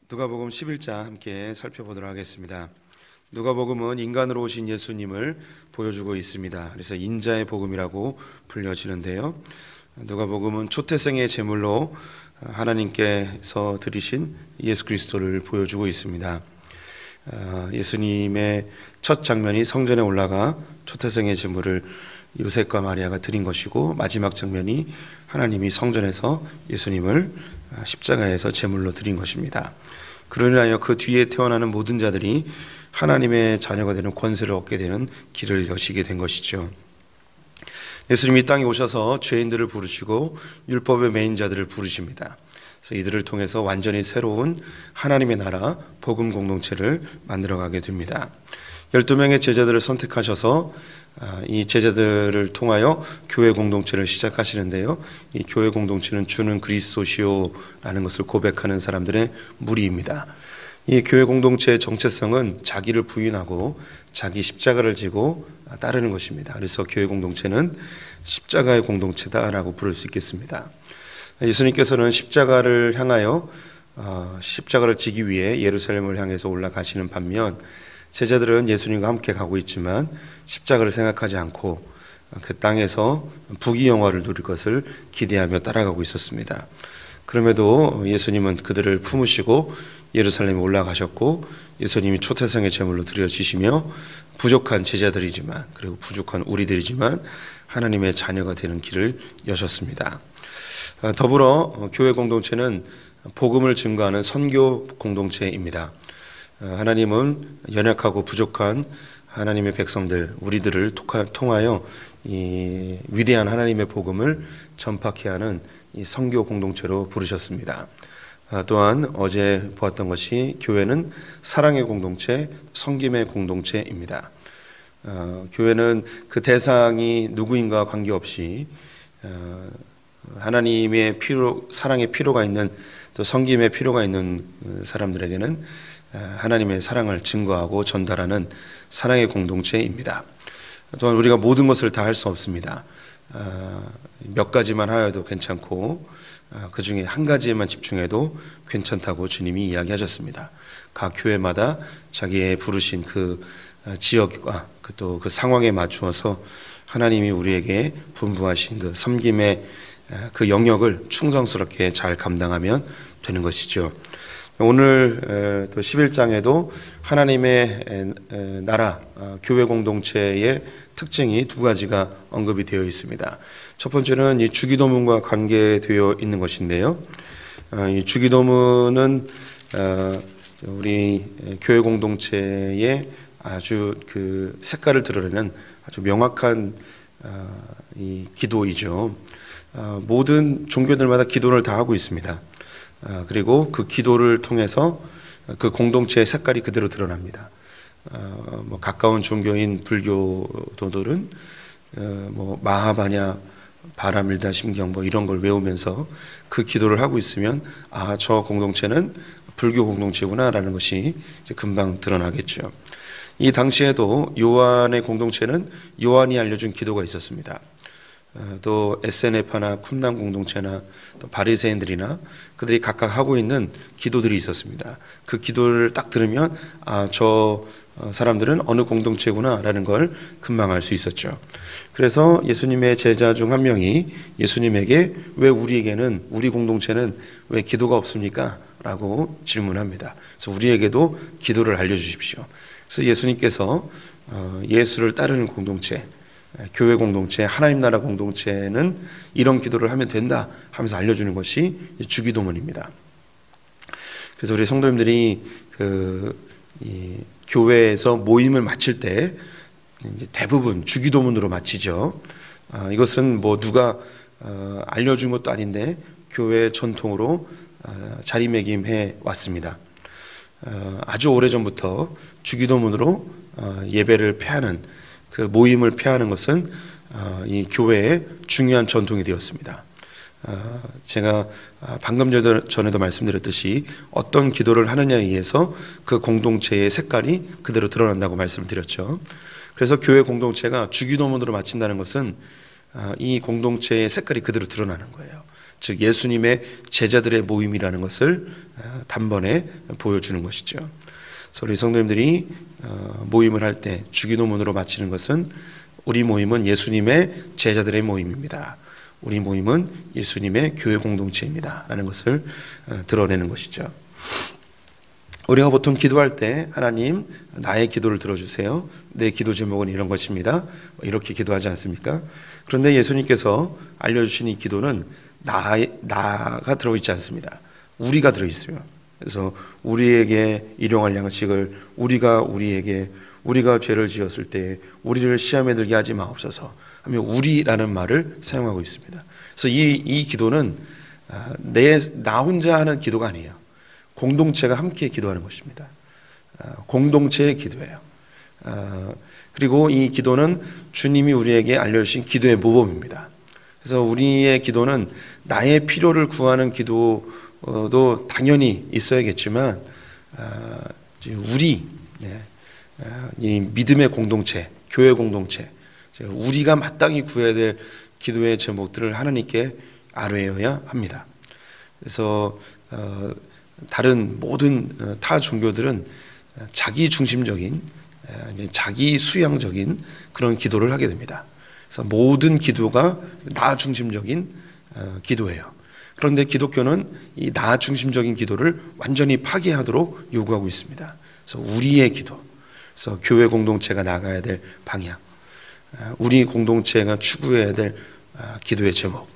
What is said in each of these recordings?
누가복음 11장 함께 살펴보도록 하겠습니다. 누가복음은 인간으로 오신 예수님을 보여주고 있습니다. 그래서 인자의 복음이라고 불려지는데요. 누가복음은 초태생의 제물로 하나님께서 드리신 예수 그리스도를 보여주고 있습니다. 예수님의 첫 장면이 성전에 올라가 초태생의 제물을 요셉과 마리아가 드린 것이고, 마지막 장면이 하나님이 성전에서 예수님을 십자가에서 제물로 드린 것입니다. 그로 인하여 그 뒤에 태어나는 모든 자들이 하나님의 자녀가 되는 권세를 얻게 되는 길을 여시게 된 것이죠. 예수님이 이 땅에 오셔서 죄인들을 부르시고 율법의 매인 자들을 부르십니다. 그래서 이들을 통해서 완전히 새로운 하나님의 나라 복음 공동체를 만들어가게 됩니다. 12명의 제자들을 선택하셔서 이 제자들을 통하여 교회 공동체를 시작하시는데요. 이 교회 공동체는 주는 그리스도시오라는 것을 고백하는 사람들의 무리입니다. 이 교회 공동체의 정체성은 자기를 부인하고 자기 십자가를 지고 따르는 것입니다. 그래서 교회 공동체는 십자가의 공동체다라고 부를 수 있겠습니다. 예수님께서는 십자가를 향하여 십자가를 지기 위해 예루살렘을 향해서 올라가시는 반면, 제자들은 예수님과 함께 가고 있지만 십자가를 생각하지 않고 그 땅에서 부귀영화를 누릴 것을 기대하며 따라가고 있었습니다. 그럼에도 예수님은 그들을 품으시고 예루살렘에 올라가셨고, 예수님이 초태생의 제물로 드려지시며 부족한 제자들이지만, 그리고 부족한 우리들이지만 하나님의 자녀가 되는 길을 여셨습니다. 더불어 교회 공동체는 복음을 증거하는 선교 공동체입니다. 하나님은 연약하고 부족한 하나님의 백성들, 우리들을 통하여 이 위대한 하나님의 복음을 전파케 하는 이 선교 공동체로 부르셨습니다. 또한 어제 보았던 것이 교회는 사랑의 공동체, 섬김의 공동체입니다. 교회는 그 대상이 누구인가 관계없이 하나님의 사랑의 필요가 있는, 또 섬김의 필요가 있는 사람들에게는 하나님의 사랑을 증거하고 전달하는 사랑의 공동체입니다. 또한 우리가 모든 것을 다 할 수 없습니다. 몇 가지만 하여도 괜찮고 그 중에 한 가지에만 집중해도 괜찮다고 주님이 이야기하셨습니다. 각 교회마다 자기의 부르신 그 지역과 또 그 상황에 맞추어서 하나님이 우리에게 분부하신 그 섬김의 그 영역을 충성스럽게 잘 감당하면 되는 것이죠. 오늘 또 11장에도 하나님의 나라 교회 공동체의 특징이 두 가지가 언급이 되어 있습니다. 첫 번째는 이 주기도문과 관계되어 있는 것인데요. 이 주기도문은 우리 교회 공동체의 아주 그 색깔을 드러내는 아주 명확한 이 기도이죠. 모든 종교들마다 기도를 다 하고 있습니다. 그리고 그 기도를 통해서 그 공동체의 색깔이 그대로 드러납니다. 가까운 종교인 불교도들은 마하바냐, 바라밀다 심경 이런 걸 외우면서 그 기도를 하고 있으면 저 공동체는 불교 공동체구나라는 것이 이제 금방 드러나겠죠. 이 당시에도 요한의 공동체는 요한이 알려준 기도가 있었습니다. 또 SNF나 쿰난 공동체나 또 바리새인들이나 그들이 각각 하고 있는 기도들이 있었습니다. 그 기도를 딱 들으면 저 사람들은 어느 공동체구나라는 걸 금방 알 수 있었죠. 그래서 예수님의 제자 중 한 명이 예수님에게 왜 우리에게는, 우리 공동체는 왜 기도가 없습니까? 라고 질문합니다. 그래서 우리에게도 기도를 알려주십시오. 그래서 예수님께서 예수를 따르는 공동체, 교회 공동체, 하나님 나라 공동체는 이런 기도를 하면 된다 하면서 알려주는 것이 주기도문입니다. 그래서 우리 성도님들이 이 교회에서 모임을 마칠 때 대부분 주기도문으로 마치죠. 이것은 누가 알려준 것도 아닌데 교회 전통으로 자리매김해 왔습니다. 아주 오래전부터 주기도문으로 예배를 폐하는, 그 모임을 폐하는 것은 이 교회의 중요한 전통이 되었습니다. 제가 방금 전에도 말씀드렸듯이 어떤 기도를 하느냐에 의해서 그 공동체의 색깔이 그대로 드러난다고 말씀을 드렸죠. 그래서 교회 공동체가 주기도문으로 마친다는 것은 이 공동체의 색깔이 그대로 드러나는 거예요. 즉 예수님의 제자들의 모임이라는 것을 단번에 보여주는 것이죠. 그래서 우리 성도님들이 모임을 할 때 주기도문으로 마치는 것은 우리 모임은 예수님의 제자들의 모임입니다. 우리 모임은 예수님의 교회 공동체입니다. 라는 것을 드러내는 것이죠. 우리가 보통 기도할 때 하나님 나의 기도를 들어주세요. 내 기도 제목은 이런 것입니다. 이렇게 기도하지 않습니까? 그런데 예수님께서 알려주신 이 기도는 나가 들어있지 않습니다. 우리가 들어있어요. 그래서 우리에게 일용할 양식을 우리가 죄를 지었을 때 우리를 시험에 들게 하지 마옵소서 하며 우리라는 말을 사용하고 있습니다. 그래서 이 기도는 나 혼자 하는 기도가 아니에요. 공동체가 함께 기도하는 것입니다. 공동체의 기도예요. 그리고 이 기도는 주님이 우리에게 알려주신 기도의 모범입니다. 그래서 우리의 기도는 나의 필요를 구하는 기도도 당연히 있어야겠지만 이 믿음의 공동체, 교회 공동체, 우리가 마땅히 구해야 될 기도의 제목들을 하나님께 아뢰어야 합니다. 그래서 다른 모든 타 종교들은 자기 중심적인, 자기 수양적인 그런 기도를 하게 됩니다. 그래서 모든 기도가 나 중심적인 기도예요. 그런데 기독교는 이 나 중심적인 기도를 완전히 파괴하도록 요구하고 있습니다. 그래서 우리의 기도, 그래서 교회 공동체가 나가야 될 방향, 우리 공동체가 추구해야 될 기도의 제목,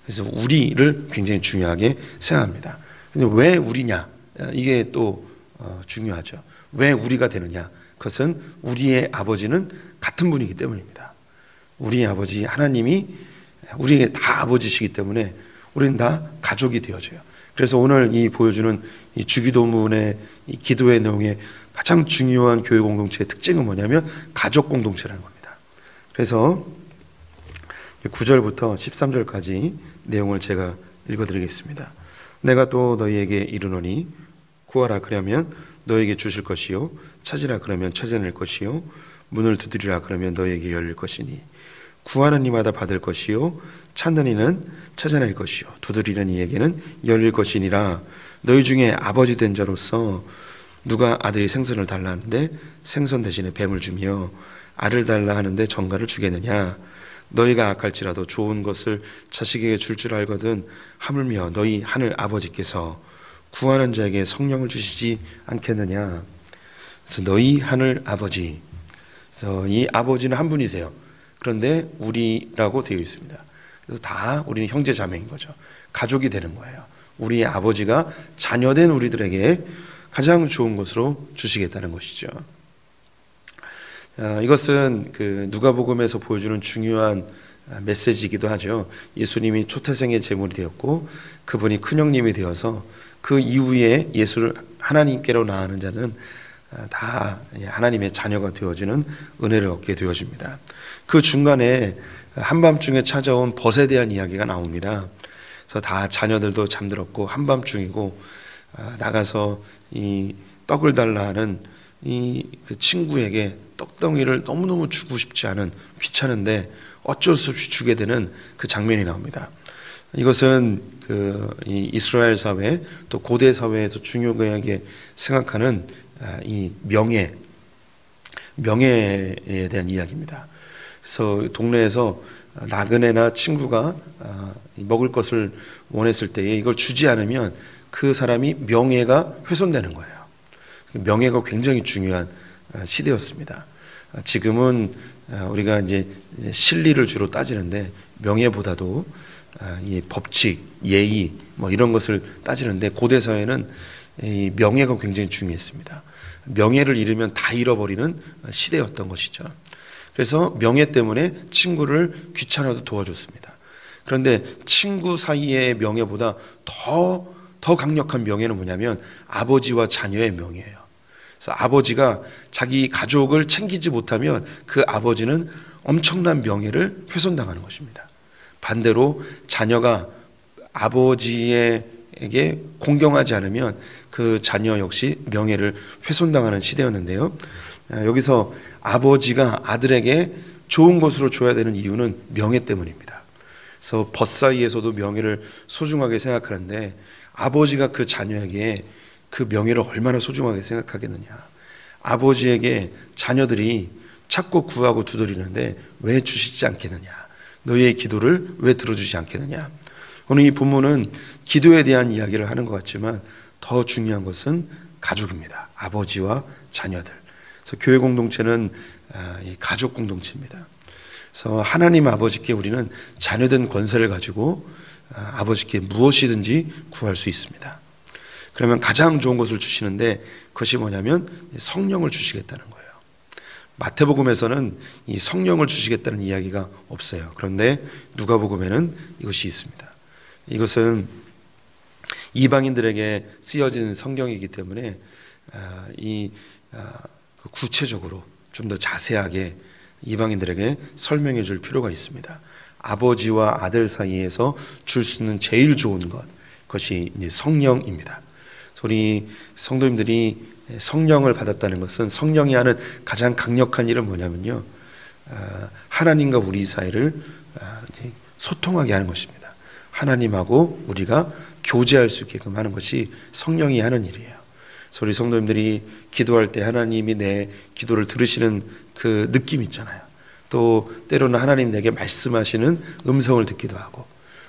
그래서 우리를 굉장히 중요하게 생각합니다. 근데 왜 우리냐? 이게 또 중요하죠. 왜 우리가 되느냐? 그것은 우리의 아버지는 같은 분이기 때문입니다. 우리의 아버지 하나님이 우리에게 다 아버지시기 때문에 우리는 다 가족이 되어져요. 그래서 오늘 이 보여주는 이 주기도문의 이 기도의 내용의 가장 중요한 교회 공동체의 특징은 뭐냐면 가족 공동체라는 겁니다. 그래서 9절부터 13절까지 내용을 제가 읽어드리겠습니다. 내가 또 너희에게 이르노니 구하라 그러면 너희에게 주실 것이요 찾으라 그러면 찾아낼 것이요 문을 두드리라 그러면 너희에게 열릴 것이니 구하는 이마다 받을 것이요 찾는 이는 찾아낼 것이요 두드리는 이에게는 열릴 것이니라. 너희 중에 아버지 된 자로서 누가 아들이 생선을 달라 하는데 생선 대신에 뱀을 주며 알을 달라 하는데 정갈을 주겠느냐. 너희가 악할지라도 좋은 것을 자식에게 줄 줄 알거든 하물며 너희 하늘 아버지께서 구하는 자에게 성령을 주시지 않겠느냐. 그래서 너희 하늘 아버지, 그래서 이 아버지는 한 분이세요. 그런데 우리라고 되어 있습니다. 그래서 다 우리는 형제 자매인 거죠. 가족이 되는 거예요. 우리의 아버지가 자녀된 우리들에게 가장 좋은 것으로 주시겠다는 것이죠. 이것은 그 누가복음에서 보여주는 중요한 메시지이기도 하죠. 예수님이 초태생의 제물이 되었고 그분이 큰형님이 되어서 그 이후에 예수를 하나님께로 나아가는 자는 다 하나님의 자녀가 되어지는 은혜를 얻게 되어집니다. 그 중간에 한밤중에 찾아온 벗에 대한 이야기가 나옵니다. 그래서 다 자녀들도 잠들었고 한밤중이고 나가서 이 떡을 달라 하는 그 친구에게 떡덩이를 너무너무 주고 싶지 않은, 귀찮은데 어쩔 수 없이 주게 되는 그 장면이 나옵니다. 이것은 이 이스라엘 사회 또 고대 사회에서 중요하게 생각하는 이 명예에 대한 이야기입니다. 그래서 동네에서 나그네나 친구가 먹을 것을 원했을 때에 이걸 주지 않으면 그 사람이 명예가 훼손되는 거예요. 명예가 굉장히 중요한 시대였습니다. 지금은 우리가 이제 실리를 주로 따지는데 명예보다도 이 법칙, 예의 뭐 이런 것을 따지는데 고대 사회는 이 명예가 굉장히 중요했습니다. 명예를 잃으면 다 잃어버리는 시대였던 것이죠. 그래서 명예 때문에 친구를 귀찮아도 도와줬습니다. 그런데 친구 사이의 명예보다 더 강력한 명예는 뭐냐면 아버지와 자녀의 명예예요. 그래서 아버지가 자기 가족을 챙기지 못하면 그 아버지는 엄청난 명예를 훼손당하는 것입니다. 반대로 자녀가 아버지에게 공경하지 않으면 그 자녀 역시 명예를 훼손당하는 시대였는데요. 여기서 아버지가 아들에게 좋은 것으로 줘야 되는 이유는 명예 때문입니다. 그래서 벗 사이에서도 명예를 소중하게 생각하는데 아버지가 그 자녀에게 그 명예를 얼마나 소중하게 생각하겠느냐. 아버지에게 자녀들이 찾고 구하고 두드리는데 왜 주시지 않겠느냐. 너희의 기도를 왜 들어주지 않겠느냐. 오늘 이 본문은 기도에 대한 이야기를 하는 것 같지만 더 중요한 것은 가족입니다. 아버지와 자녀들. 그래서 교회 공동체는 가족 공동체입니다. 그래서 하나님 아버지께 우리는 자녀된 권세를 가지고 아버지께 무엇이든지 구할 수 있습니다. 그러면 가장 좋은 것을 주시는데 그것이 뭐냐면 성령을 주시겠다는 거예요. 마태복음에서는 이 성령을 주시겠다는 이야기가 없어요. 그런데 누가복음에는 이것이 있습니다. 이것은 이방인들에게 쓰여진 성경이기 때문에 구체적으로 좀 더 자세하게 이방인들에게 설명해 줄 필요가 있습니다. 아버지와 아들 사이에서 줄 수 있는 제일 좋은 것, 그것이 이제 성령입니다. 우리 성도님들이 성령을 받았다는 것은 성령이 하는 가장 강력한 일은 뭐냐면요, 하나님과 우리 사이를 소통하게 하는 것입니다. 하나님하고 우리가 교제할 수 있게끔 하는 것이 성령이 하는 일이에요. 우리 성도님들이 기도할 때 하나님이 내 기도를 들으시는 그 느낌 있잖아요. 또 때로는 하나님 내게 말씀하시는 음성을 듣기도 하고,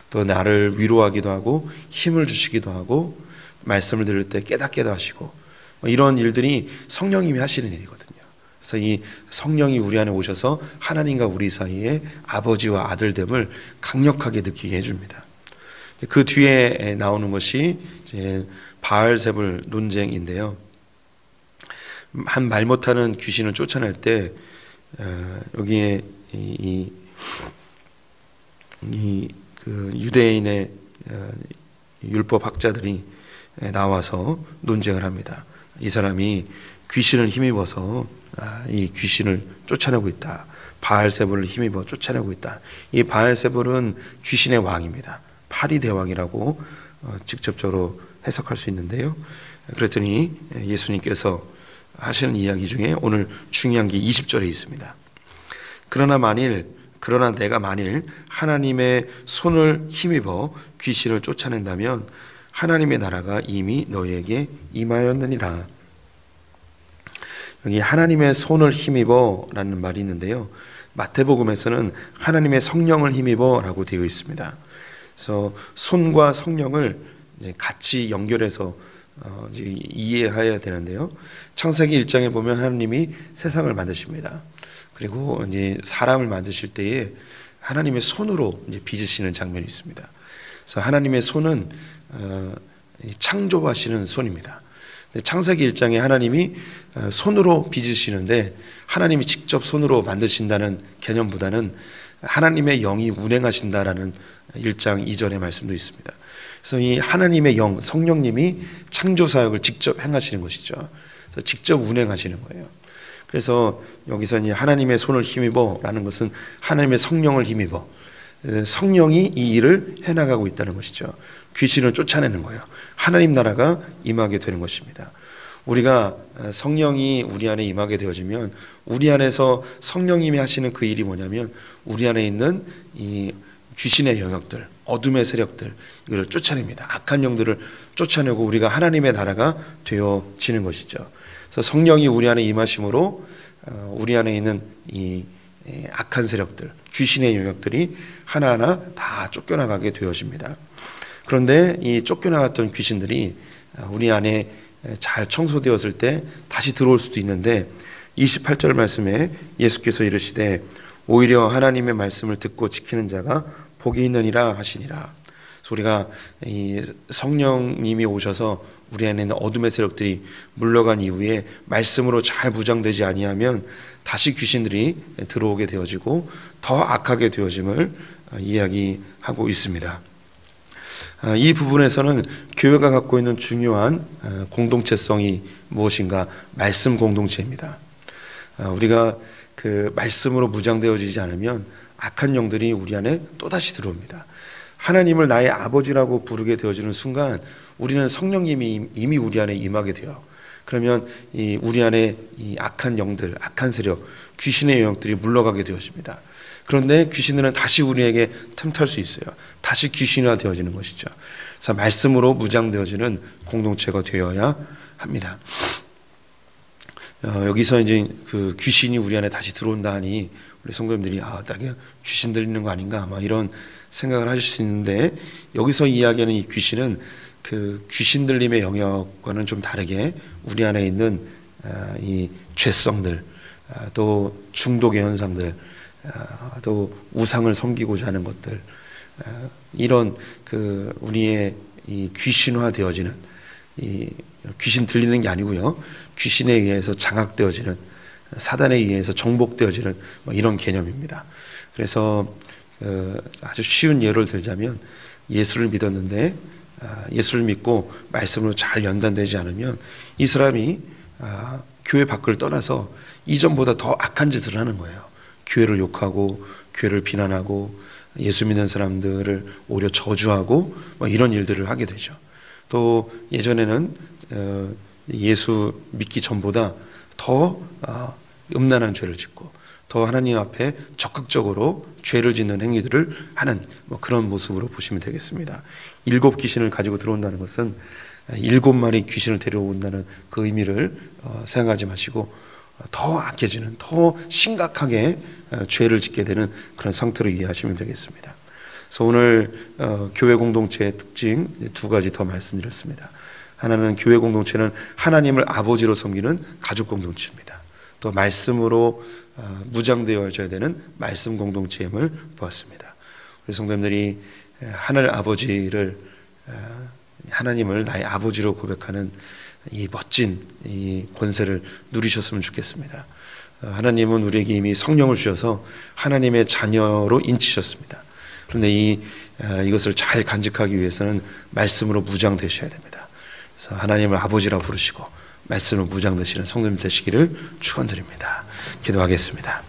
또 나를 위로하기도 하고 힘을 주시기도 하고, 말씀을 들을 때 깨닫게도 하시고, 이런 일들이 성령님이 하시는 일이거든요. 그래서 이 성령이 우리 안에 오셔서 하나님과 우리 사이에 아버지와 아들됨을 강력하게 느끼게 해줍니다. 그 뒤에 나오는 것이 이제 바알세불 논쟁인데요. 한 말 못하는 귀신을 쫓아낼 때 여기에 그 유대인의 율법 학자들이 나와서 논쟁을 합니다. 이 사람이 귀신을 힘입어서 이 귀신을 쫓아내고 있다. 바알세불을 힘입어 쫓아내고 있다. 이 바알세불은 귀신의 왕입니다. 파리 대왕이라고 직접적으로 해석할 수 있는데요. 그랬더니 예수님께서 하시는 이야기 중에 오늘 중요한 게 20절에 있습니다. 그러나 내가 만일 하나님의 손을 힘입어 귀신을 쫓아낸다면 하나님의 나라가 이미 너희에게 임하였느니라. 여기 하나님의 손을 힘입어 라는 말이 있는데요, 마태복음에서는 하나님의 성령을 힘입어 라고 되어 있습니다. 그래서 손과 성령을 같이 연결해서 이해해야 되는데요, 창세기 1장에 보면 하나님이 세상을 만드십니다. 그리고 이제 사람을 만드실 때에 하나님의 손으로 이제 빚으시는 장면이 있습니다. 그래서 하나님의 손은 창조하시는 손입니다. 창세기 1장에 하나님이 손으로 빚으시는데 하나님이 직접 손으로 만드신다는 개념보다는 하나님의 영이 운행하신다라는 1장 2절의 말씀도 있습니다. 그래서 이 하나님의 영, 성령님이 창조 사역을 직접 행하시는 것이죠. 그래서 직접 운행하시는 거예요. 그래서 여기서 이 하나님의 손을 힘입어라는 것은 하나님의 성령을 힘입어, 성령이 이 일을 해나가고 있다는 것이죠. 귀신을 쫓아내는 거예요. 하나님 나라가 임하게 되는 것입니다. 우리가 성령이 우리 안에 임하게 되어지면 우리 안에서 성령님이 하시는 그 일이 뭐냐면 우리 안에 있는 이 귀신의 영역들, 어둠의 세력들, 이걸 쫓아냅니다. 악한 영들을 쫓아내고 우리가 하나님의 나라가 되어지는 것이죠. 그래서 성령이 우리 안에 임하심으로 우리 안에 있는 이 악한 세력들, 귀신의 영역들이 하나하나 다 쫓겨나가게 되어집니다. 그런데 이 쫓겨나갔던 귀신들이 우리 안에 잘 청소되었을 때 다시 들어올 수도 있는데 28절 말씀에 예수께서 이르시되 오히려 하나님의 말씀을 듣고 지키는 자가 복이 있느니라 하시니라. 그래서 우리가 이 성령님이 오셔서 우리 안에 있는 어둠의 세력들이 물러간 이후에 말씀으로 잘 무장되지 아니하면 다시 귀신들이 들어오게 되어지고 더 악하게 되어짐을 이야기하고 있습니다. 이 부분에서는 교회가 갖고 있는 중요한 공동체성이 무엇인가? 말씀 공동체입니다. 우리가 그 말씀으로 무장되어지지 않으면 악한 영들이 우리 안에 또다시 들어옵니다. 하나님을 나의 아버지라고 부르게 되어지는 순간 우리는 성령님이 이미 우리 안에 임하게 돼요. 그러면 우리 안에 이 악한 영들, 악한 세력, 귀신의 영역들이 물러가게 되어집니다. 그런데 귀신들은 다시 우리에게 틈탈 수 있어요. 다시 귀신화 되어지는 것이죠. 그래서 말씀으로 무장되어지는 공동체가 되어야 합니다. 여기서 이제 그 귀신이 우리 안에 다시 들어온다 하니 우리 성도님들이 나게 귀신 들리는 거 아닌가 막 이런 생각을 하실 수 있는데, 여기서 이야기하는 이 귀신은 그 귀신 들림의 영역과는 좀 다르게 우리 안에 있는 이 죄성들, 또 중독의 현상들, 또 우상을 섬기고자 하는 것들, 이런 그 우리의 이 귀신화 되어지는, 이 귀신 들리는 게 아니고요, 귀신에 의해서 장악되어지는, 사단에 의해서 정복되어지는 이런 개념입니다. 그래서 아주 쉬운 예를 들자면, 예수를 믿었는데 예수를 믿고 말씀으로 잘 연단되지 않으면 이 사람이 교회 밖을 떠나서 이전보다 더 악한 짓을 하는 거예요. 교회를 욕하고 교회를 비난하고 예수 믿는 사람들을 오히려 저주하고 이런 일들을 하게 되죠. 또 예전에는 예수 믿기 전보다 더 음란한 죄를 짓고 더 하나님 앞에 적극적으로 죄를 짓는 행위들을 하는 그런 모습으로 보시면 되겠습니다. 7 귀신을 가지고 들어온다는 것은 7마리 귀신을 데려온다는 그 의미를 생각하지 마시고 더 악해지는, 더 심각하게 죄를 짓게 되는 그런 상태로 이해하시면 되겠습니다. 그래서 오늘 교회 공동체의 특징 2가지 더 말씀드렸습니다. 하나는 교회 공동체는 하나님을 아버지로 섬기는 가족 공동체입니다. 또 말씀으로 무장되어져야 되는 말씀 공동체임을 보았습니다. 우리 성도님들이 하늘 아버지를, 하나님을 나의 아버지로 고백하는 이 멋진 이 권세를 누리셨으면 좋겠습니다. 하나님은 우리에게 이미 성령을 주셔서 하나님의 자녀로 인치셨습니다. 그런데 이것을 잘 간직하기 위해서는 말씀으로 무장되셔야 됩니다. 그래서 하나님을 아버지라 부르시고 말씀으로 무장되시는 성도님 되시기를 축원드립니다. 기도하겠습니다.